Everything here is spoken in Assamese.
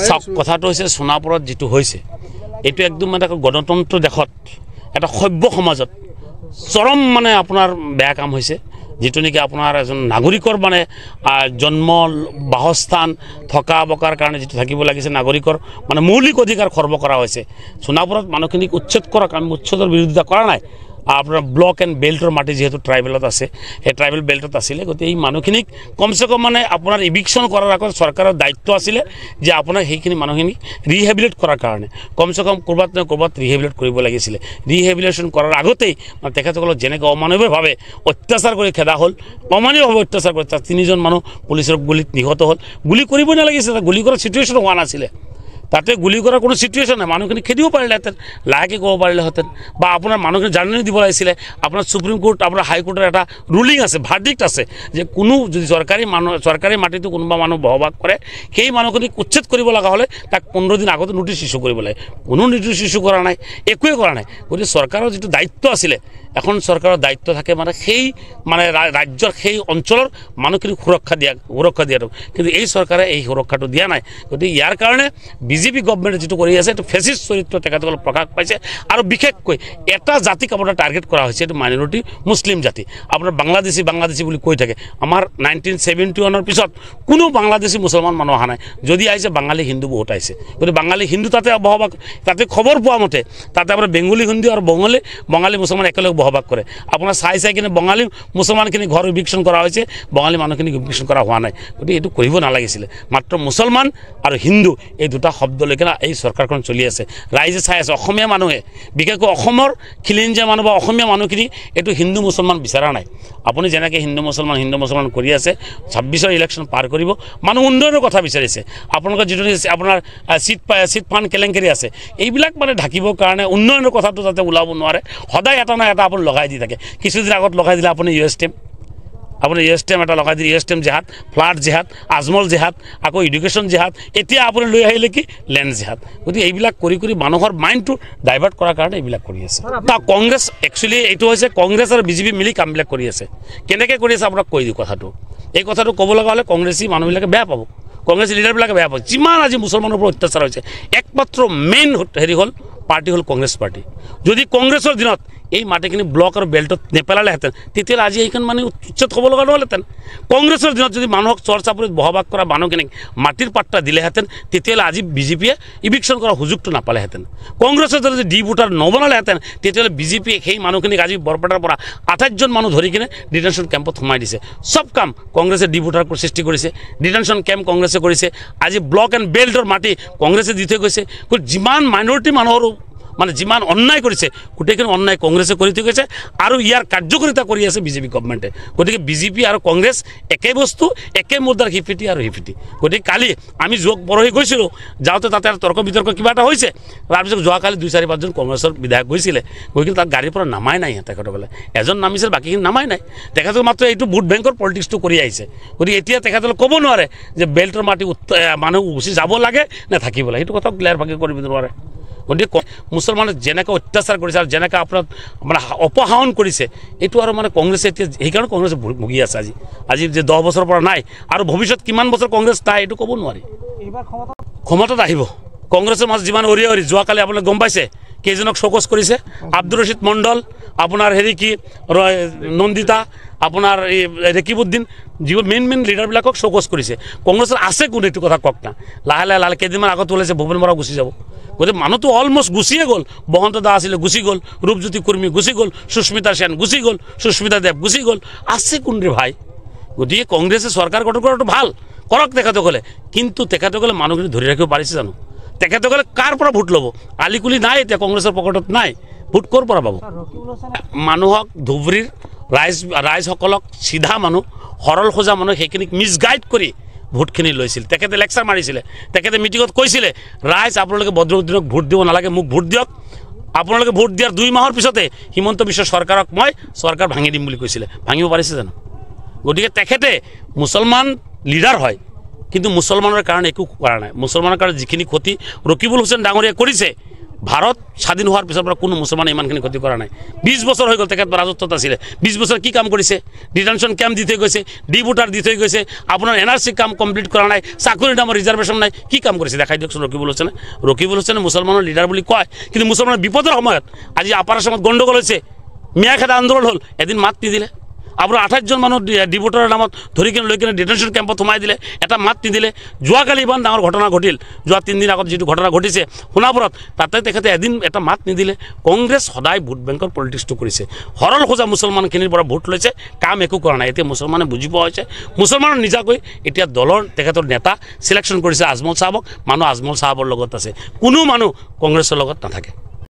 চাওক কথাটো হৈছে সোণাপুৰত যিটো হৈছে এইটো একদম মানে গণতন্ত্ৰ দেশত এটা সভ্য সমাজত চৰম মানে আপোনাৰ বেয়া কাম হৈছে যেটো নেকি আপোনাৰ এজন নাগৰিকৰ মানে জন্ম বাসস্থান থকা বকাৰ কাৰণে যেটো থাকিব লাগিছে নাগৰিকৰ মানে মৌলিক অধিকাৰ খৰ্ব কৰা হৈছে সোণাপুৰত মানুহখিনিক উচ্ছেদ কৰা কাম উচ্ছেদৰ বিৰোধিতা কৰা নাই আপোনাৰ ব্লক এণ্ড বেল্টৰ মাটি যেহেতু ট্ৰাইবেলত আছে এই ট্ৰাইবেল বেল্টত আছিলে গতি এই মানুহখিনিক কমসে কম মানে আপোনাৰ ইভিকশন কৰাৰ আগত চৰকাৰৰ দায়িত্ব আছিলে যে আপোনাৰ সেইখিনি মানুহখিনিক ৰিহেবিলিট কৰাৰ কাৰণে কমসে কম কৰবাত ৰিহেবিলিট কৰিব লাগিছিলে ৰিহেবিলিটেশ্যন কৰাৰ আগতেই মানে তেখেতসকলক যেনেকৈ অমানৱীয়ভাৱে অত্যাচাৰ কৰি খেদা হ'ল অমানৱীয়ভাৱে অত্যাচাৰ কৰি তাত 3জন মানুহ পুলিচৰ গুলিত নিহত হ'ল গুলি কৰিব নালাগিছিলে গুলি কৰাৰ চিটুৱেশ্যন হোৱা নাছিলে তাতে গুলি কৰাৰ কোনো চিটুৱেশ্যন নাই মানুহখিনি খেদিব পাৰিলেহেঁতেন লাহেকৈ ক'ব পাৰিলেহেঁতেন বা আপোনাৰ মানুহখিনি জাননী দিব লাগিছিলে আপোনাৰ সুপ্ৰিম কোৰ্ট আপোনাৰ হাইকোৰ্টৰ এটা ৰুলিং আছে ভাৰ্ডিক্ট আছে যে কোনো যদি চৰকাৰী মাটিটো কোনোবা মানুহ বহবাস কৰে সেই মানুহখিনিক উচ্ছেদ কৰিব লগা হ'লে তাক 15 দিন আগতে নোটিছ ইছ্যু কৰিব লাগে কোনো নোটিছ ইছ্যু কৰা নাই একোৱে কৰা নাই গতিকে চৰকাৰৰ যিটো দায়িত্ব আছিলে এখন চৰকাৰৰ দায়িত্ব থাকে মানে সেই মানে ৰাজ্যৰ সেই অঞ্চলৰ মানুহখিনিক সুৰক্ষা দিয়াটো কিন্তু এই চৰকাৰে এই সুৰক্ষাটো দিয়া নাই গতিকে ইয়াৰ কাৰণে বিজেপি গভৰ্ণমেণ্টে যেটো কৰি আছে এটো ফেসিষ্ট চৰিত্ৰ তেখেতসকল প্ৰকাশ পাইছে আৰু বিশেষকৈ এটা জাতিক আপোনাৰ টাৰ্গেট কৰা হৈছে এটো মাইনৰিটি মুছলিম জাতি আপোনাৰ বাংলাদেশী বুলি কৈ থাকে আমাৰ 1971 পিছত কোনো বাংলাদেশী মুছলমান মানুহ অহা নাই যদি আহিছে বাঙালী হিন্দু বহুত আহিছে গতিকে বাঙালী হিন্দু তাতে বহবাস তাতে খবৰ পোৱা মতে তাতে আপোনাৰ বেংগলী হিন্দু আৰু বঙালী মুছলমান একেলগে বহবাস কৰে আপোনাৰ চাই কিনে বঙালী মুছলমানখিনি ঘৰ ইভিকশন কৰা হৈছে বঙালী মানুহখিনি ইভিকশন কৰা হোৱা নাই গতিকে এইটো কৰিব নালাগিছিলে মাত্ৰ মুছলমান আৰু হিন্দু এই দুটা শব্দ লৈকে এই চৰকাৰখন চলি আছে ৰাইজে চাই আছে অসমীয়া মানুহে বিশেষকৈ অসমৰ খিলঞ্জীয়া মানুহ বা অসমীয়া মানুহখিনি এইটো হিন্দু মুছলমান বিচাৰা নাই আপুনি যেনেকৈ হিন্দু মুছলমান কৰি আছে 26ৰ ইলেকশ্যন পাৰ কৰিব মানুহ উন্নয়নৰ কথা বিচাৰিছে আপোনালোকৰ যিটো আপোনাৰ চিট ফাণ্ড কেলেংকাৰী আছে এইবিলাক মানে ঢাকিবৰ কাৰণে উন্নয়নৰ কথাটো যাতে ওলাব নোৱাৰে সদায় এটা না এটা আপুনি লগাই দি থাকে কিছুদিন আগত লগাই দিলে আপুনি ইউএছটিএম এটা লগাই দিলে ইউএছটিএম জেহাদ ফ্লাড জেহাদ আজমল জেহাদ আকৌ এডুকেশ্যন জেহাদ এতিয়া আপুনি লৈ আহিলে কি লেণ্ড জেহাদ গতিকে এইবিলাক কৰি মানুহৰ মাইণ্ডটো ডাইভাৰ্ট কৰাৰ কাৰণে এইবিলাক কৰি আছে কংগ্ৰেছ একচুৱেলি এইটো হৈছে কংগ্ৰেছ আৰু বিজেপি মিলি কামবিলাক কৰি আছে কেনেকৈ কৰি আছে আপোনাক কৈ দিওঁ কথাটো এই কথাটো ক'ব লগা হ'লে কংগ্ৰেছী মানুহবিলাকে বেয়া পাব কংগ্ৰেছ লিডাৰবিলাকে বেয়া পাব যিমান আজি মুছলমানৰ ওপৰত অত্যাচাৰ হৈছে একমাত্ৰ মেইন হেৰি হ'ল পাৰ্টি হ'ল কংগ্ৰেছ পাৰ্টি যদি কংগ্ৰেছৰ দিনত এই মাটিখিনি ব্লক আৰু বেল্টত নেপেলালেহেঁতেন তেতিয়াহ'লে আজি এইখন মানে উচ্ছেদ হ'ব লগা নহ'লহেঁতেন কংগ্ৰেছৰ দিনত যদি মানুহক চৰ চাপৰিত বসবাস কৰা মানুহখিনিক মাটিৰ পাট্টা দিলেহেঁতেন তেতিয়াহ'লে আজি বিজেপিয়ে ইভিকশ্যন কৰাৰ সুযোগটো নাপালেহেঁতেন কংগ্ৰেছৰ যদি ডি ভোটাৰ নবনালেহেঁতেন তেতিয়াহ'লে বিজেপিয়ে সেই মানুহখিনিক আজি বৰপেটাৰ পৰা 28জন মানুহ ধৰি কিনে ডিটেনশ্যন কেম্পত সোমাই দিছে চব কাম কংগ্ৰেছে ডি ভোটাৰ সৃষ্টি কৰিছে ডিটেনশ্যন কেম্প কংগ্ৰেছে কৰিছে আজি ব্লক এণ্ড বেল্টৰ মাটি কংগ্ৰেছে দি থৈ গৈছে যিমান মাইনৰিটি মানুহৰ মানে যিমান অন্যায় কৰিছে গোটেইখিনি অন্যায় কংগ্ৰেছে কৰি থৈ গৈছে আৰু ইয়াৰ কাৰ্যকৰিতা কৰি আছে বিজেপি গভৰ্ণমেণ্টে গতিকে বিজেপি আৰু কংগ্ৰেছ একে বস্তু একে মুদ্ৰাৰ হিপিটি গতিকে কালি আমি পৰহি গৈছিলোঁ যাওঁতে তাতে তৰ্ক বিতৰ্ক কিবা এটা হৈছে তাৰপিছত যোৱাকালি 2-4-5জন কংগ্ৰেছৰ বিধায়ক গৈছিলে গৈ কিনে তাত গাড়ীৰ পৰা নামাই নাই তেখেতসকলে এজন নামিছিল বাকীখিনি নামাই নাই তেখেতসকল মাত্ৰ এইটো ভোট বেংকৰ পলিটিক্সটো কৰি আহিছে গতিকে এতিয়া তেখেতসকলে ক'ব নোৱাৰে যে বেল্টৰ মাটি মানুহ গুচি যাব লাগে নে থাকিব লাগে সেইটো কথাও ক্লিয়াৰ ভাগে কৰিব নোৱাৰে গতিকে মুছলমানে যেনেকৈ অত্যাচাৰ কৰিছে আৰু যেনেকৈ আপোনাৰ মানে অপহৰণ কৰিছে এইটো আৰু মানে কংগ্ৰেছে এতিয়া সেইকাৰণে কংগ্ৰেছে ভুগি আছে আজি যে 10 বছৰৰ পৰা নাই আৰু ভৱিষ্যত কিমান বছৰ কংগ্ৰেছ নাই এইটো ক'ব নোৱাৰি ক্ষমতাত আহিব কংগ্ৰেছৰ মাজত যিমান অৰি যোৱাকালি আপোনালোকে গম পাইছে কেইজনক শোকজ কৰিছে আব্দুল ৰছিদ মণ্ডল আপোনাৰ হেৰি কি নন্দিতা আপোনাৰ এই ৰেকিবুদ্দিন যিবোৰ মেইন লিডাৰবিলাকক শোকজ কৰিছে কংগ্ৰেছৰ আছে কোন এইটো কথা কওক না লাহে কেইদিনমান আগত ওলাইছে ভূপেন বৰা গুচি যাব গতিকে মানুহটো অলমষ্ট গুচিয়ে গ'ল বসন্ত দা আছিলে গুচি গ'ল ৰূপজ্যোতি কুৰ্মী গুচি গ'ল সুস্মিতা সেন গুচি গ'ল সুস্মিতা দেৱ গুচি গ'ল আছে কোন ৰে ভাই গতিকে কংগ্ৰেছে চৰকাৰ গঠন কৰাটো ভাল কৰক তেখেতসকলে কিন্তু তেখেতসকলে মানুহখিনি ধৰি ৰাখিব পাৰিছে জানো তেখেতসকলে কাৰ পৰা ভোট ল'ব আলিকুলি নাই এতিয়া কংগ্ৰেছৰ পকেটত নাই ভোট ক'ৰ পৰা পাব মানুহক ধুবুৰীৰ ৰাইজসকলক চিধা মানুহ সৰল সোজা মানুহ সেইখিনিক মিছগাইড কৰি ভোটখিনি লৈছিল তেখেতে লেকচাৰ মাৰিছিলে তেখেতে মিটিঙত কৈছিলে ৰাইজ আপোনালোকে বদৰুদ্দিনক ভোট দিব নালাগে মোক ভোট দিয়ক আপোনালোকে ভোট দিয়াৰ 2 মাহৰ পিছতে হিমন্ত বিশ্ব চৰকাৰক মই চৰকাৰ ভাঙি দিম বুলি কৈছিলে ভাঙিব পাৰিছে জানো গতিকে তেখেতে মুছলমান লিডাৰ হয় কিন্তু মুছলমানৰ কাৰণে একো কৰা নাই মুছলমানৰ কাৰণে যিখিনি ক্ষতি ৰকিবুল হুছেইন ডাঙৰীয়া কৰিছে ভাৰত স্বাধীন হোৱাৰ পিছৰ পৰা কোনো মুছলমানে ইমানখিনি ক্ষতি কৰা নাই 20 বছৰ হৈ গ'ল তেখেত ৰাজত্বত আছিলে 20 বছৰ কি কাম কৰিছে ডিটেনশ্যন কেম্প দি থৈ গৈছে ডিবুটাৰ দি থৈ গৈছে আপোনাৰ এনআৰচি কাম কমপ্লিট কৰা নাই চাকৰিৰ নামৰ ৰিজাৰ্ভেশ্যন নাই কি কাম কৰিছে দেখাই দিয়কচোন ৰকিবুল হোসেনে মুছলমানৰ লিডাৰ বুলি কয় কিন্তু মুছলমানৰ বিপদৰ সময়ত আজি আপাৰ আসামত গণ্ডগোল হৈছে মিয়াখেদা আন্দোলন হ'ল এদিন মাত নিদিলে আপোনাৰ 28 জন মানুহ ডিবুটাৰৰ নামত ধৰি কিনে লৈ কিনে ডিটেনশ্যন কেম্পত সোমাই দিলে এটা মাত নিদিলে যোৱাকালি ইমান ডাঙৰ ঘটনা ঘটিল যোৱা 3 দিন আগত যিটো ঘটনা ঘটিছে সোণাপুৰত তাতে তেখেতে এদিন এটা মাত নিদিলে কংগ্ৰেছ সদায় ভোট বেংকৰ পলিটিক্সটো কৰিছে সৰল খোজা মুছলমানখিনিৰ পৰা ভোট লৈছে কাম একো কৰা নাই এতিয়া মুছলমানে বুজি পোৱা হৈছে মুছলমানৰ নিজাকৈ এতিয়া দলৰ তেখেতৰ নেতা সিলেকশ্যন কৰিছে আজমল চাহাবক মানুহ আজমল চাহাবৰ লগত আছে কোনো মানুহ কংগ্ৰেছৰ লগত নাথাকে